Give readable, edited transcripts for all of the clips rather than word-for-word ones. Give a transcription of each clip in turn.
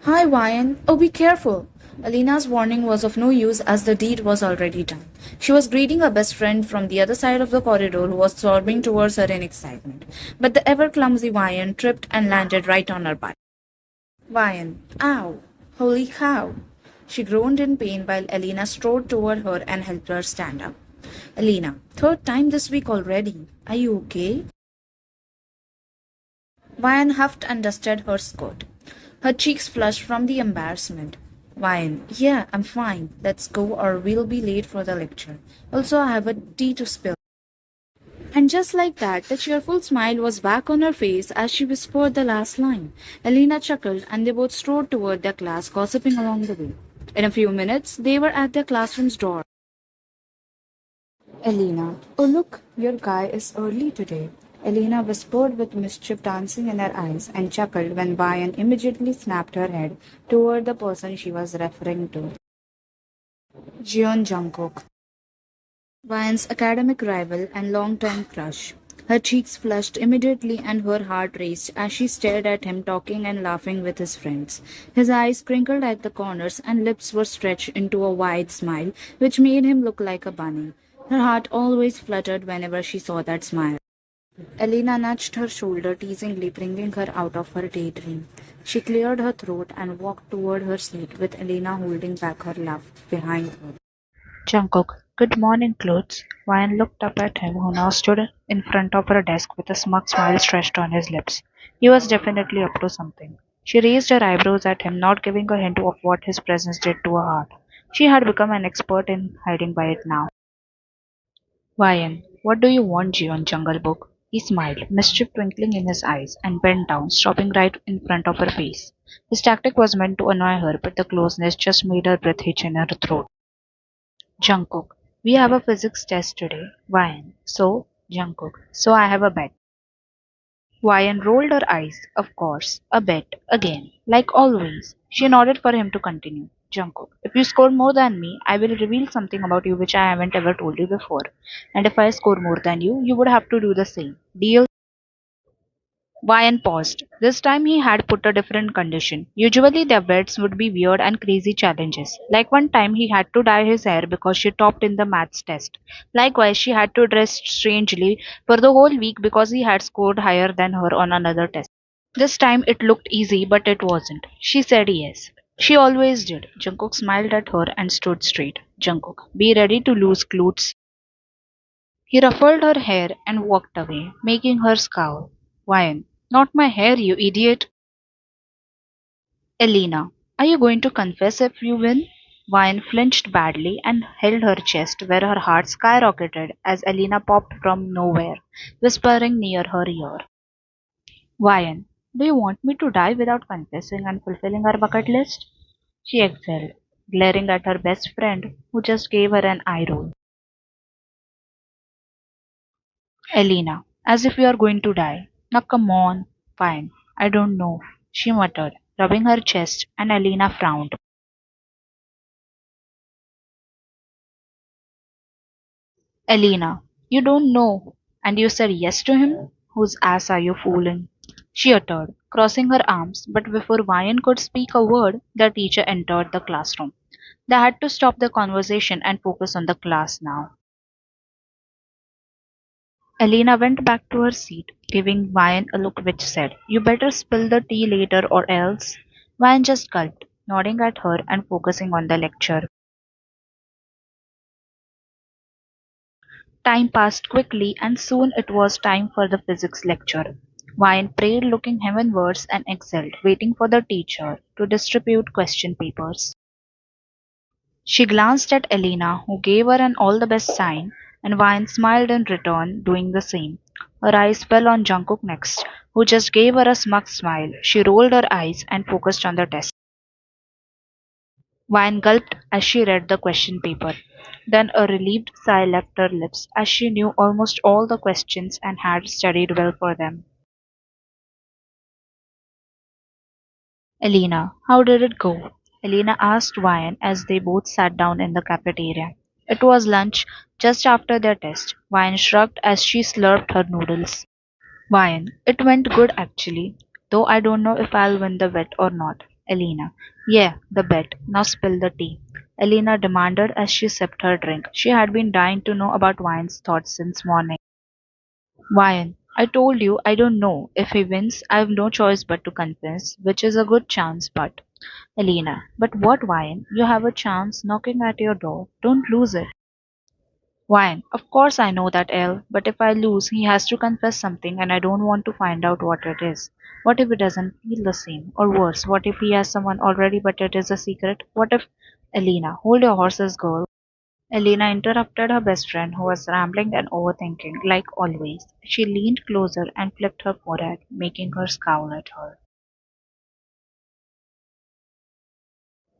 Hi, Ryan. Oh, be careful. Alina's warning was of no use as the deed was already done. She was greeting her best friend from the other side of the corridor who was sobbing towards her in excitement. But the ever clumsy Ryan tripped and landed right on her butt. Ryan, ow! Holy cow! She groaned in pain while Alina strode toward her and helped her stand up. Alina, third time this week already. Are you okay? Ryan huffed and dusted her skirt. Her cheeks flushed from the embarrassment. Ryan, yeah, I'm fine. Let's go or we'll be late for the lecture. Also, I have a tea to spill. And just like that, the cheerful smile was back on her face as she whispered the last line. Elena chuckled and they both strode toward their class, gossiping along the way. In a few minutes, they were at their classroom's door. Elena, oh look, your guy is early today. Elena whispered with mischief dancing in her eyes and chuckled when Bayan immediately snapped her head toward the person she was referring to. Jeon Jungkook, Bayan's academic rival and longtime crush. Her cheeks flushed immediately and her heart raced as she stared at him talking and laughing with his friends. His eyes crinkled at the corners and lips were stretched into a wide smile which made him look like a bunny. Her heart always fluttered whenever she saw that smile. Elena nudged her shoulder teasingly, bringing her out of her daydream. She cleared her throat and walked toward her seat with Elena holding back her laugh behind her. Jungkook, good morning, clothes. Ryan looked up at him, who now stood in front of her desk with a smug smile stretched on his lips. He was definitely up to something. She raised her eyebrows at him, not giving a hint of what his presence did to her heart. She had become an expert in hiding by it now. Ryan, what do you want, Jion Jungle Book? He smiled, mischief twinkling in his eyes, and bent down, stopping right in front of her face. His tactic was meant to annoy her, but the closeness just made her breath hitch in her throat. Jungkook, we have a physics test today. Ryan, so? Jungkook, so I have a bet. Ryan rolled her eyes. Of course, a bet, again, like always. She nodded for him to continue. Jungkook, if you score more than me, I will reveal something about you which I haven't ever told you before. And if I score more than you would have to do the same. Deal? Ryan paused. This time he had put a different condition. Usually their bets would be weird and crazy challenges. Like one time he had to dye his hair because she topped in the maths test. Likewise, she had to dress strangely for the whole week because he had scored higher than her on another test. This time it looked easy, but it wasn't. She said yes. She always did. Jungkook smiled at her and stood straight. Jungkook, be ready to lose, Klutz. He ruffled her hair and walked away, making her scowl. Ryan, not my hair, you idiot. Elena, are you going to confess if you win? Ryan flinched badly and held her chest where her heart skyrocketed as Elena popped from nowhere, whispering near her ear. Ryan, do you want me to die without confessing and fulfilling our bucket list? She exhaled, glaring at her best friend, who just gave her an eye roll. Elena, as if you are going to die. Now come on. Fine. I don't know, she muttered, rubbing her chest, and Elena frowned. Elena, you don't know. And you said yes to him? Whose ass are you fooling? She uttered, crossing her arms, but before Ryan could speak a word, the teacher entered the classroom. They had to stop the conversation and focus on the class now. Elena went back to her seat, giving Ryan a look which said, You better spill the tea later or else. Ryan just gulped, nodding at her and focusing on the lecture. Time passed quickly, and soon it was time for the physics lecture. Ryan prayed, looking heavenwards, and exhaled, waiting for the teacher to distribute question papers. She glanced at Elena, who gave her an all the best sign, and Ryan smiled in return, doing the same. Her eyes fell on Jungkook next, who just gave her a smug smile. She rolled her eyes and focused on the test. Ryan gulped as she read the question paper. Then a relieved sigh left her lips as she knew almost all the questions and had studied well for them. Elena, how did it go? Elena asked Ryan as they both sat down in the cafeteria. It was lunch, just after their test. Ryan shrugged as she slurped her noodles. Ryan, it went good actually, though I don't know if I'll win the bet or not. Elena. Yeah, the bet. Now spill the tea. Elena demanded as she sipped her drink. She had been dying to know about Wine's thoughts since morning. Wine. I told you I don't know. If he wins, I have no choice but to confess, which is a good chance, but. Elena. But what, Wine? You have a chance knocking at your door. Don't lose it. Wine. Of course I know that, Elle, but if I lose, he has to confess something and I don't want to find out what it is. What if it doesn't feel the same? Or worse, what if he has someone already but it is a secret? What if. Elena, hold your horses, girl. Elena interrupted her best friend, who was rambling and overthinking, like always. She leaned closer and flicked her forehead, making her scowl at her.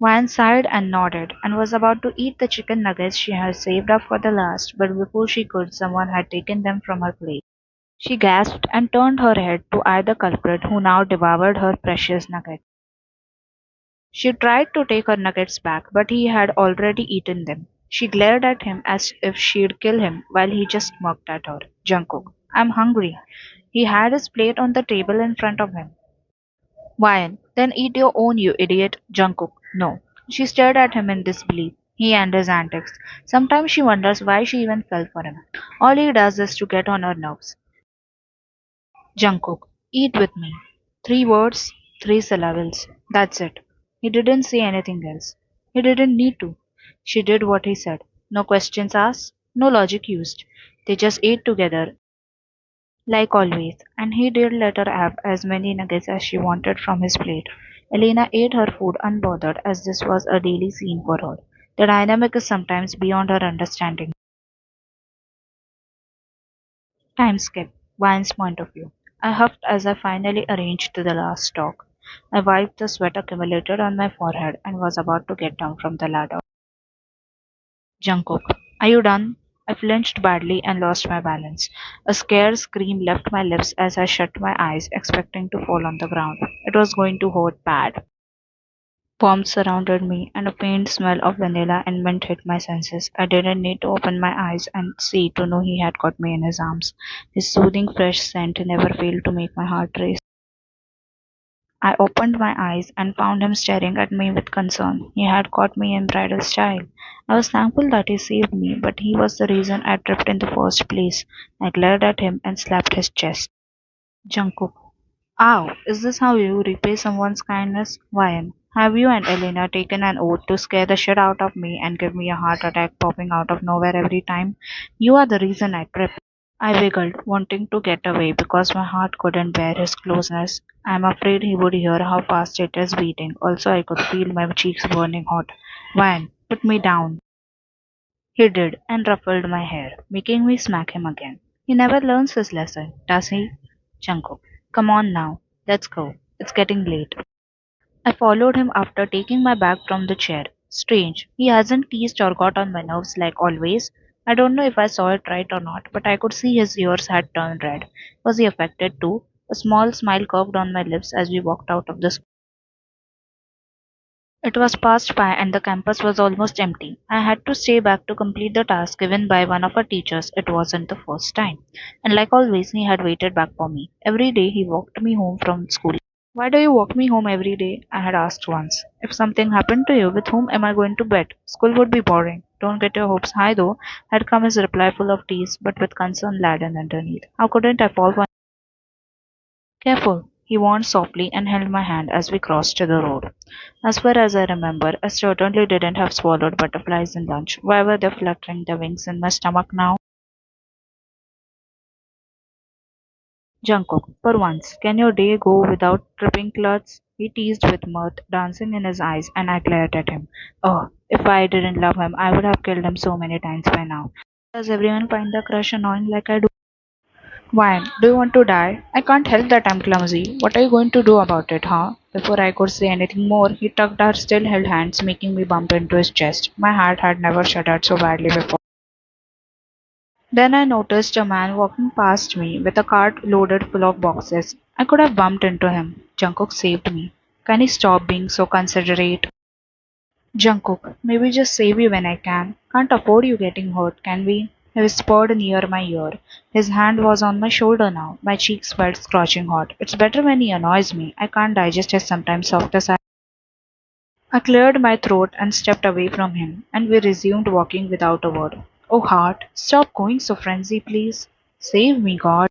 Van sighed and nodded, and was about to eat the chicken nuggets she had saved up for the last, but before she could, someone had taken them from her plate. She gasped and turned her head to eye the culprit, who now devoured her precious nugget. She tried to take her nuggets back, but he had already eaten them. She glared at him as if she'd kill him, while he just smirked at her. Jungkook, I'm hungry. He had his plate on the table in front of him. Why? Then eat your own, you idiot. Jungkook, no. She stared at him in disbelief. He and his antics. Sometimes she wonders why she even fell for him. All he does is to get on her nerves. Jungkook, eat with me. 3 words, 3 syllables. That's it. He didn't say anything else. He didn't need to. She did what he said. No questions asked, no logic used. They just ate together, like always, and he did let her have as many nuggets as she wanted from his plate. Elena ate her food unbothered, as this was a daily scene for her. The dynamic is sometimes beyond her understanding. Time skip. Vine's point of view. I huffed as I finally arranged to the last talk. I wiped the sweat accumulated on my forehead and was about to get down from the ladder. Jungkook, are you done? I flinched badly and lost my balance. A scared scream left my lips as I shut my eyes, expecting to fall on the ground. It was going to hurt bad. Warmth surrounded me, and a faint smell of vanilla and mint hit my senses. I didn't need to open my eyes and see to know he had got me in his arms. His soothing, fresh scent never failed to make my heart race. I opened my eyes and found him staring at me with concern. He had caught me in bridal style. I was thankful that he saved me, but he was the reason I tripped in the first place. I glared at him and slapped his chest. Jungkook. Ow, is this how you repay someone's kindness? Wyan, have you and Elena taken an oath to scare the shit out of me and give me a heart attack popping out of nowhere every time? You are the reason I tripped. I wiggled, wanting to get away because my heart couldn't bear his closeness. I'm afraid he would hear how fast it is beating. Also, I could feel my cheeks burning hot. Van, put me down. He did, and ruffled my hair, making me smack him again. He never learns his lesson, does he? Jungkook, come on now. Let's go. It's getting late. I followed him after taking my bag from the chair. Strange, he hasn't teased or got on my nerves like always. I don't know if I saw it right or not, but I could see his ears had turned red. Was he affected too? A small smile curved on my lips as we walked out of the school. It was past 5 and the campus was almost empty. I had to stay back to complete the task given by one of our teachers. It wasn't the first time. And like always, he had waited back for me. Every day he walked me home from school. Why do you walk me home every day? I had asked once. If something happened to you, with whom am I going to bed? School would be boring. Don't get your hopes high though, had come his reply full of tease, but with concern laden underneath. How couldn't I fall for. Careful, he warned softly and held my hand as we crossed to the road. As far as I remember, I certainly didn't have swallowed butterflies in lunch. Why were they fluttering their wings in my stomach now? Jungkook, for once, can your day go without tripping clots? He teased with mirth dancing in his eyes, and I glared at him. Oh, if I didn't love him, I would have killed him so many times by now. Does everyone find the crush annoying like I do? Why? Do you want to die? I can't help that I'm clumsy. What are you going to do about it, huh? Before I could say anything more, he tugged our still held hands, making me bump into his chest. My heart had never shuddered so badly before. Then I noticed a man walking past me with a cart loaded full of boxes. I could have bumped into him. Jungkook saved me. Can he stop being so considerate? Jungkook, maybe just save you when I can. Can't afford you getting hurt, can we? He whispered near my ear. His hand was on my shoulder now. My cheeks felt scorching hot. It's better when he annoys me. I can't digest his sometimes softer side. I cleared my throat and stepped away from him, and we resumed walking without a word. Oh, heart, stop going so frenzy, please. Save me, God.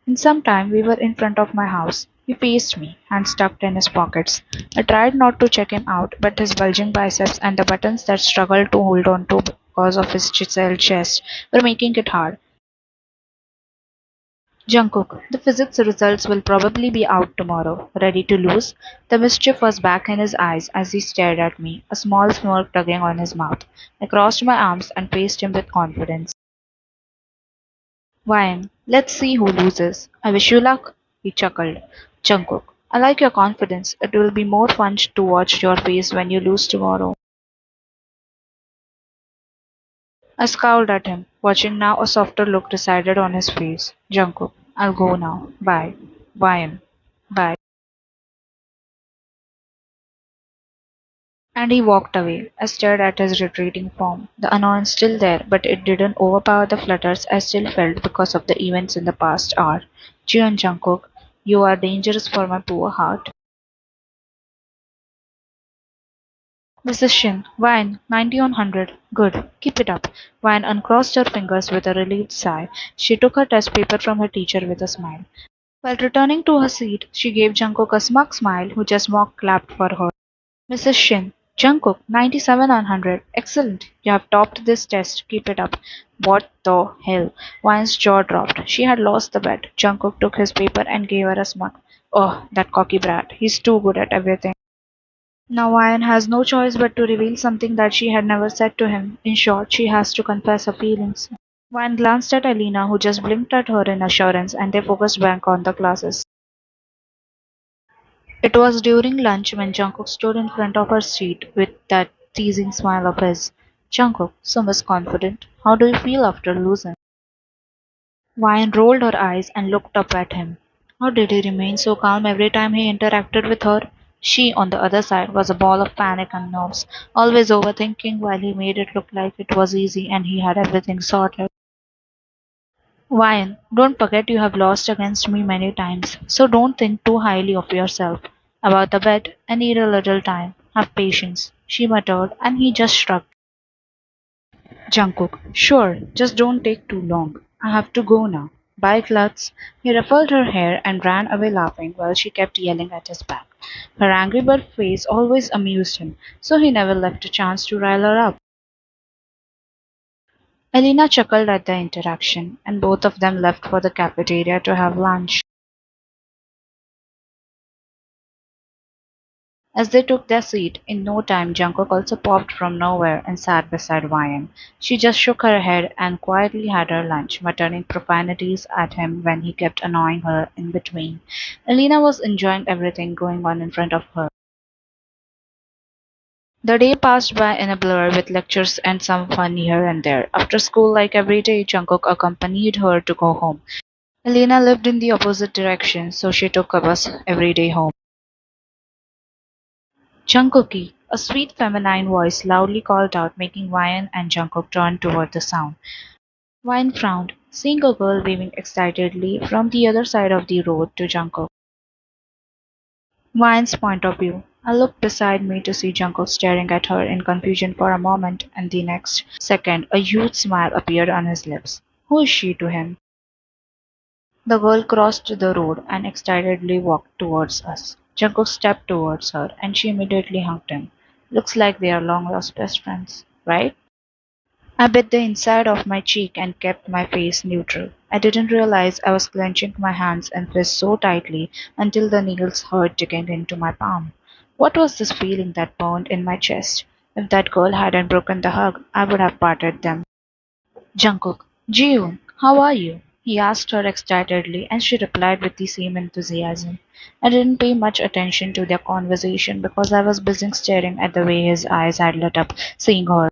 In some time we were in front of my house. He faced me, hands tucked in his pockets. I tried not to check him out, but his bulging biceps and the buttons that struggled to hold on to because of his chiseled chest were making it hard. Jungkook, the physics results will probably be out tomorrow. Ready to lose? The mischief was back in his eyes as he stared at me, a small smirk tugging on his mouth. I crossed my arms and faced him with confidence. Wine, let's see who loses. I wish you luck, he chuckled. Jungkook, I like your confidence. It will be more fun to watch your face when you lose tomorrow. I scowled at him, watching now a softer look decided on his face. Jungkook, I'll go now. Bye. Wine. Bye. And he walked away. I stared at his retreating form. The annoyance still there, but it didn't overpower the flutters I still felt because of the events in the past hour. Jian Jungkook, you are dangerous for my poor heart. Mrs. Shin, Wine, 90 on 100. Good. Keep it up. Wine uncrossed her fingers with a relieved sigh. She took her test paper from her teacher with a smile. While returning to her seat, she gave Jungkook a smug smile, who just mock clapped for her. Mrs. Shin, Jungkook, 97 on 100. Excellent. You have topped this test. Keep it up. What the hell? Wine's jaw dropped. She had lost the bet. Jungkook took his paper and gave her a smug. Oh, that cocky brat. He's too good at everything. Now Ian has no choice but to reveal something that she had never said to him. In short, she has to confess her feelings. Ian glanced at Alina, who just blinked at her in assurance, and they focused back on the classes. It was during lunch when Jungkook stood in front of her seat with that teasing smile of his. Jungkook, so much confident. How do you feel after losing? Ryan rolled her eyes and looked up at him. How did he remain so calm every time he interacted with her? She, on the other side, was a ball of panic and nerves, always overthinking while he made it look like it was easy and he had everything sorted. Ryan, don't forget you have lost against me many times, so don't think too highly of yourself. About the bet, I need a little time. Have patience, she muttered, and he just shrugged. Jungkook, sure, just don't take too long. I have to go now. Bye, Klutz. He ruffled her hair and ran away laughing while she kept yelling at his back. Her angry bird face always amused him, so he never left a chance to rile her up. Elena chuckled at the interaction, and both of them left for the cafeteria to have lunch. As they took their seat, in no time Jungkook also popped from nowhere and sat beside Ryan. She just shook her head and quietly had her lunch, muttering profanities at him when he kept annoying her in between. Elena was enjoying everything going on in front of her. The day passed by in a blur with lectures and some fun here and there. After school, like every day, Jungkook accompanied her to go home. Elena lived in the opposite direction, so she took a bus every day home. Jungkooky, a sweet feminine voice loudly called out, making Ryan and Jungkook turn toward the sound. Ryan frowned, seeing a girl waving excitedly from the other side of the road to Jungkook. Ryan's point of view. I looked beside me to see Jungkook staring at her in confusion for a moment, and the next second a huge smile appeared on his lips. Who is she to him? The girl crossed the road and excitedly walked towards us. Jungkook stepped towards her, and she immediately hugged him. Looks like they are long-lost best friends, right? I bit the inside of my cheek and kept my face neutral. I didn't realize I was clenching my hands and fists so tightly until the needles hurt digging into my palm. What was this feeling that burned in my chest? If that girl hadn't broken the hug, I would have parted them. Jungkook, Jiyoon, how are you? He asked her excitedly, and she replied with the same enthusiasm. I didn't pay much attention to their conversation because I was busy staring at the way his eyes had lit up seeing her.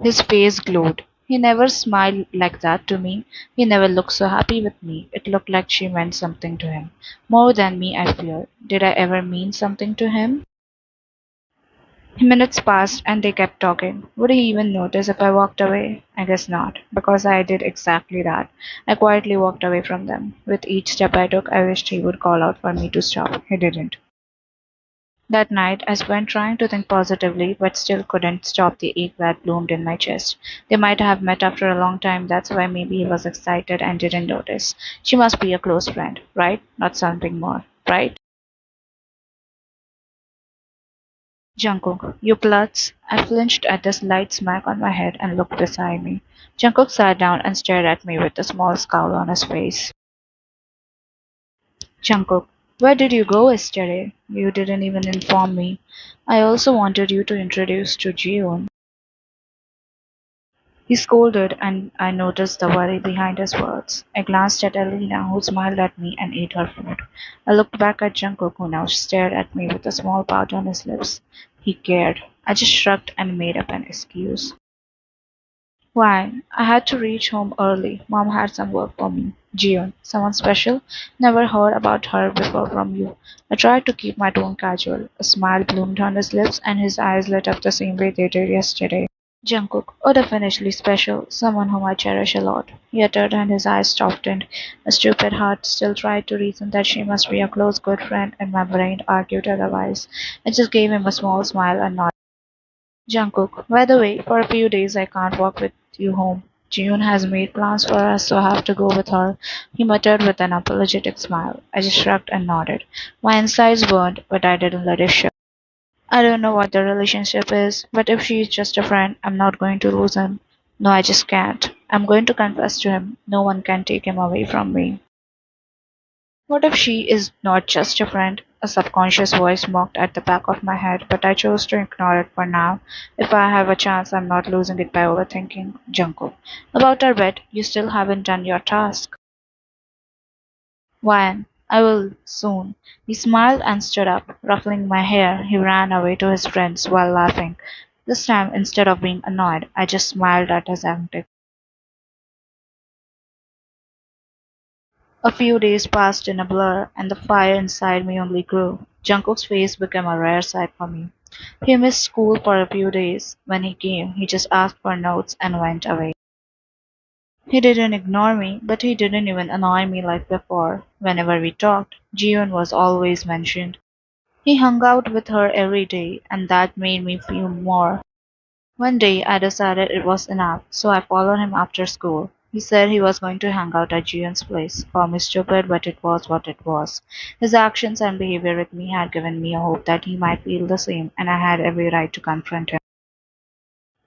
His face glowed. He never smiled like that to me. He never looked so happy with me. It looked like she meant something to him. More than me, I fear. Did I ever mean something to him? Minutes passed and they kept talking. Would he even notice if I walked away? I guess not, because I did exactly that. I quietly walked away from them. With each step I took, I wished he would call out for me to stop. He didn't. That night, I spent trying to think positively, but still couldn't stop the ache that bloomed in my chest. They might have met after a long time, that's why maybe he was excited and didn't notice. She must be a close friend, right? Not something more, right? Jungkook, you plutz! I flinched at the slight smack on my head and looked beside me. Jungkook sat down and stared at me with a small scowl on his face. Jungkook, where did you go yesterday? You didn't even inform me. I also wanted you to introduce to Jihoon. He scolded, and I noticed the worry behind his words. I glanced at Elena, who smiled at me and ate her food. I looked back at Jungkook, who now stared at me with a small pout on his lips. He cared. I just shrugged and made up an excuse. Why? I had to reach home early. Mom had some work for me. Jion, someone special? Never heard about her before from you. I tried to keep my tone casual. A smile bloomed on his lips and his eyes lit up the same way they did yesterday. Jungkook, oh definitely special, someone whom I cherish a lot. He uttered and his eyes softened. A stupid heart still tried to reason that she must be a close good friend and my brain argued otherwise. I just gave him a small smile and nodded. Jungkook, by the way, for a few days I can't walk with you home. June has made plans for us, so I have to go with her. He muttered with an apologetic smile. I just shrugged and nodded. My insides burned, but I didn't let it show. I don't know what the relationship is, but if she's just a friend, I'm not going to lose him. No, I just can't. I'm going to confess to him. No one can take him away from me. What if she is not just a friend? A subconscious voice mocked at the back of my head, but I chose to ignore it for now. If I have a chance, I'm not losing it by overthinking. Junko. About our bet, you still haven't done your task. When? I will soon. He smiled and stood up. Ruffling my hair, he ran away to his friends while laughing. This time, instead of being annoyed, I just smiled at his antics. A few days passed in a blur, and the fire inside me only grew. Jungkook's face became a rare sight for me. He missed school for a few days. When he came, he just asked for notes and went away. He didn't ignore me, but he didn't even annoy me like before. Whenever we talked, Jiyeon was always mentioned. He hung out with her every day, and that made me feel more. One day I decided it was enough, so I followed him after school. He said he was going to hang out at Jian's place. Call me stupid, but it was what it was. His actions and behavior with me had given me a hope that he might feel the same, and I had every right to confront him.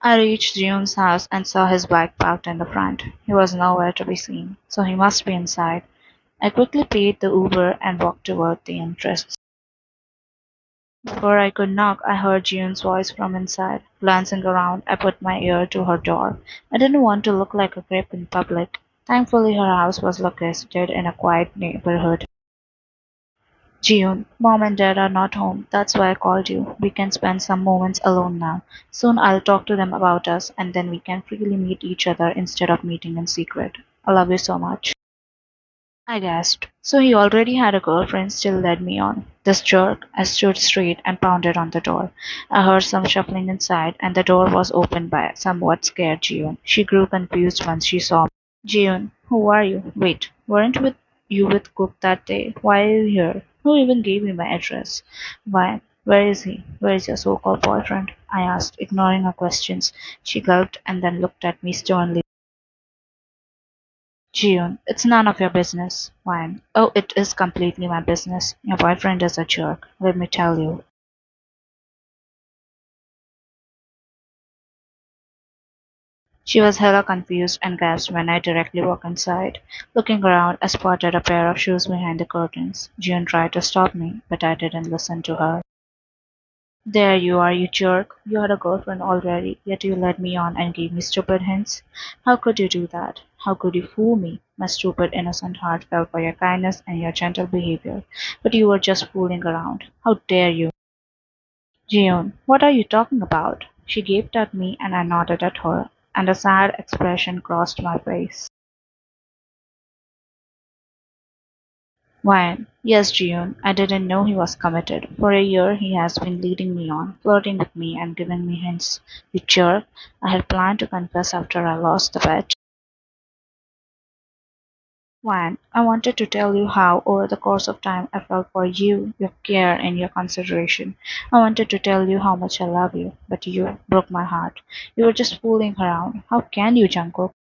I reached Jian's house and saw his bike parked in the front. He was nowhere to be seen, so he must be inside. I quickly paid the Uber and walked toward the entrance. Before I could knock, I heard June's voice from inside. Glancing around, I put my ear to her door. I didn't want to look like a creep in public. Thankfully, her house was located in a quiet neighborhood. June, Mom and Dad are not home. That's why I called you. We can spend some moments alone now. Soon I'll talk to them about us, and then we can freely meet each other instead of meeting in secret. I love you so much. I gasped. So he already had a girlfriend, still led me on. This jerk. I stood straight and pounded on the door. I heard some shuffling inside, and the door was opened by a somewhat scared Jiun. She grew confused once she saw me. Jiun, who are you? Wait, weren't with you with Cook that day? Why are you here? Who even gave you my address? Why? Where is he? Where is your so-called boyfriend? I asked, ignoring her questions. She gulped and then looked at me sternly. June, it's none of your business. Fine. Oh, it is completely my business. Your boyfriend is a jerk, let me tell you. She was hella confused and gasped when I directly walked inside. Looking around, I spotted a pair of shoes behind the curtains. June tried to stop me, but I didn't listen to her. There you are, you jerk. You had a girlfriend already, yet you led me on and gave me stupid hints. How could you do that? How could you fool me? My stupid innocent heart fell for your kindness and your gentle behavior. But you were just fooling around. How dare you? Jeon, what are you talking about? She gaped at me and I nodded at her, and a sad expression crossed my face. Why, yes, Jeon, I didn't know he was committed. For a year he has been leading me on, flirting with me and giving me hints. You jerk. I had planned to confess after I lost the bet. Juan, I wanted to tell you how, over the course of time, I felt for you, your care, and your consideration. I wanted to tell you how much I love you, but you broke my heart. You were just fooling around. How can you, Jungkook?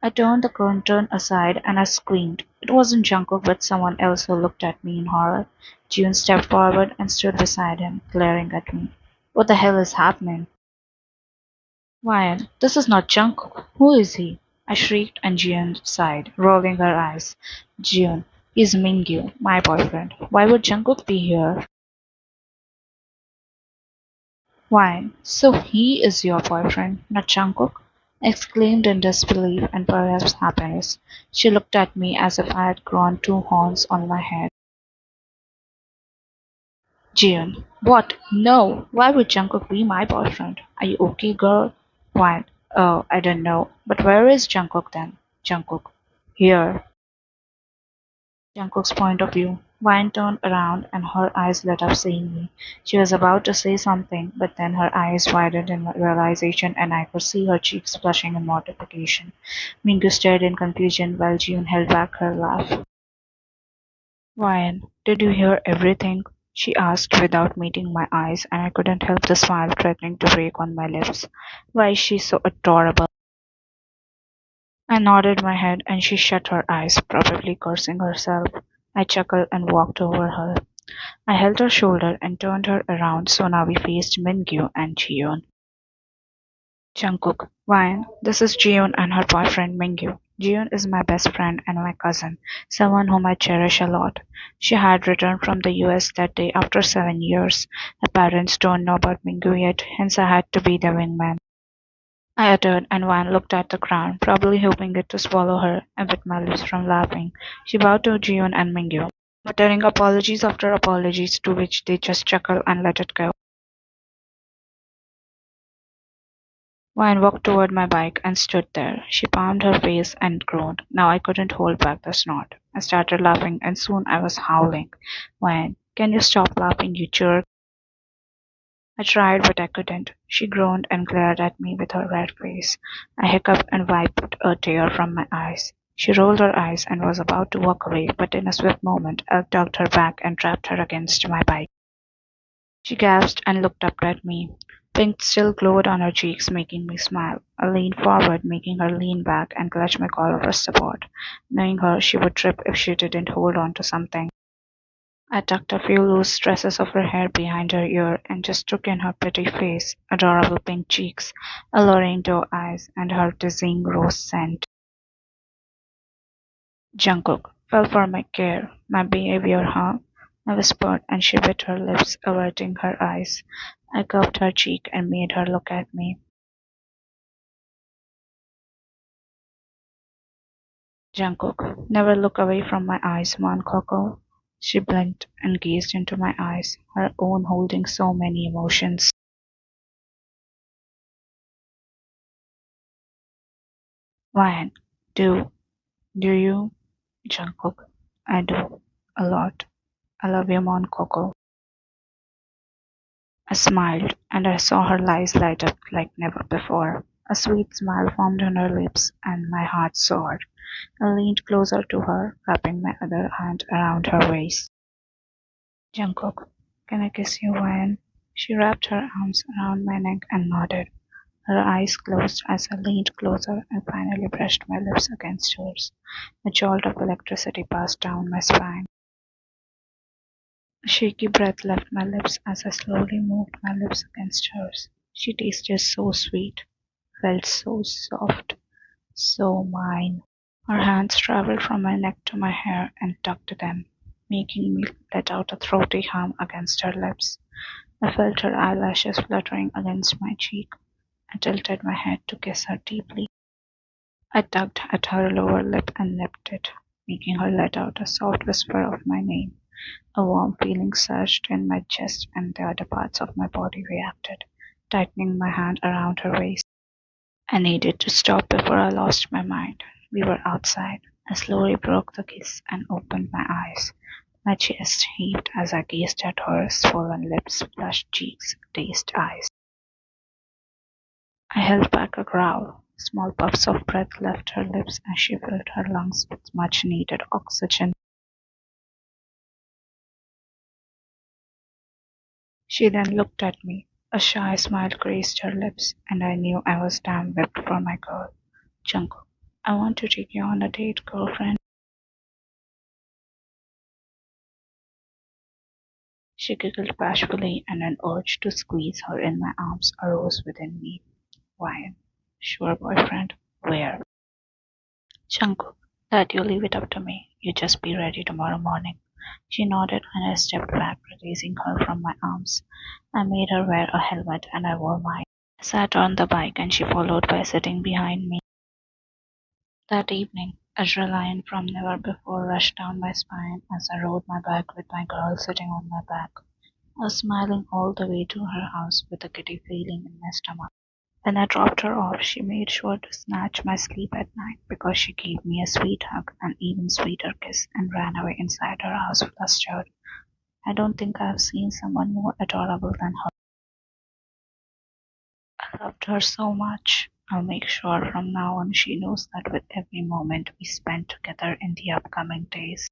I turned the curtain aside and I screamed. It wasn't Jungkook but someone else who looked at me in horror. June stepped forward and stood beside him, glaring at me. What the hell is happening? Ryan, this is not Jungkook. Who is he? I shrieked and June sighed, rolling her eyes. June, he's Mingyu, my boyfriend. Why would Jungkook be here? Why, so he is your boyfriend, not Jungkook? I exclaimed in disbelief and perhaps happiness. She looked at me as if I had grown two horns on my head. Jian, what? No! Why would Jungkook be my boyfriend? Are you okay, girl? Why? Oh, I don't know. But where is Jungkook then? Jungkook. Here. Jungkook's point of view. Vine turned around and her eyes lit up seeing me. She was about to say something, but then her eyes widened in realization and I could see her cheeks flushing in mortification. Mingu stared in confusion while June held back her laugh. Ryan, did you hear everything? She asked without meeting my eyes, and I couldn't help the smile threatening to break on my lips. Why is she so adorable? I nodded my head and she shut her eyes, probably cursing herself. I chuckled and walked over her. I held her shoulder and turned her around so now we faced Mingyu and Jiyeon. Jungkook, Ryan, this is Jiyeon and her boyfriend Mingyu. Jiyeon is my best friend and my cousin, someone whom I cherish a lot. She had returned from the US that day after 7 years. Her parents don't know about Mingyu yet, hence I had to be the wingman. I uttered, and Wan looked at the ground, probably hoping it to swallow her, and bit my lips from laughing. She bowed to Jiyeon and Mingyu, muttering apologies after apologies, to which they just chuckled and let it go. Vine walked toward my bike and stood there. She palmed her face and groaned. Now I couldn't hold back the snort. I started laughing and soon I was howling. Vine, can you stop laughing, you jerk? I tried but I couldn't. She groaned and glared at me with her red face. I hiccuped and wiped a tear from my eyes. She rolled her eyes and was about to walk away, but in a swift moment I tugged her back and trapped her against my bike. She gasped and looked up at me. Pink still glowed on her cheeks, making me smile. I leaned forward, making her lean back and clutch my collar for support. Knowing her, she would trip if she didn't hold on to something. I tucked a few loose tresses of her hair behind her ear and just took in her pretty face, adorable pink cheeks, alluring doe eyes, and her dizzying rose scent. Jungkook fell for my care, my behavior, huh? I whispered, and she bit her lips, averting her eyes. I cupped her cheek and made her look at me. Jungkook, never look away from my eyes, Mon Coco. She blinked and gazed into my eyes, her own holding so many emotions. Ryan, do you? Jungkook, I do. A lot. I love you, Mon Coco. I smiled, and I saw her eyes light up like never before. A sweet smile formed on her lips, and my heart soared. I leaned closer to her, wrapping my other hand around her waist. Jungkook, can I kiss you, Ryan? She wrapped her arms around my neck and nodded. Her eyes closed as I leaned closer and finally brushed my lips against hers. A jolt of electricity passed down my spine. A shaky breath left my lips as I slowly moved my lips against hers. She tasted so sweet, felt so soft, so mine. Her hands traveled from my neck to my hair and tugged them, making me let out a throaty hum against her lips. I felt her eyelashes fluttering against my cheek. I tilted my head to kiss her deeply. I tugged at her lower lip and nipped it, making her let out a soft whisper of my name. A warm feeling surged in my chest and the other parts of my body reacted, tightening my hand around her waist. I needed to stop before I lost my mind. We were outside. I slowly broke the kiss and opened my eyes. My chest heaved as I gazed at her swollen lips, flushed cheeks, dazed eyes. I held back a growl. Small puffs of breath left her lips as she filled her lungs with much needed oxygen. She then looked at me. A shy smile graced her lips, and I knew I was damn whipped for my girl. Jungkook, I want to take you on a date, girlfriend. She giggled bashfully, and an urge to squeeze her in my arms arose within me. Why? Sure, boyfriend. Where? Jungkook, that you leave it up to me. You just be ready tomorrow morning. She nodded, and I stepped back, releasing her from my arms. I made her wear a helmet, and I wore mine. I sat on the bike, and she followed by sitting behind me. That evening, adrenaline from never before rushed down my spine as I rode my bike with my girl sitting on my back. I was smiling all the way to her house with a giddy feeling in my stomach. When I dropped her off, she made sure to snatch my sleep at night because she gave me a sweet hug, an even sweeter kiss, and ran away inside her house flustered. I don't think I've seen someone more adorable than her. I loved her so much. I'll make sure from now on she knows that with every moment we spend together in the upcoming days.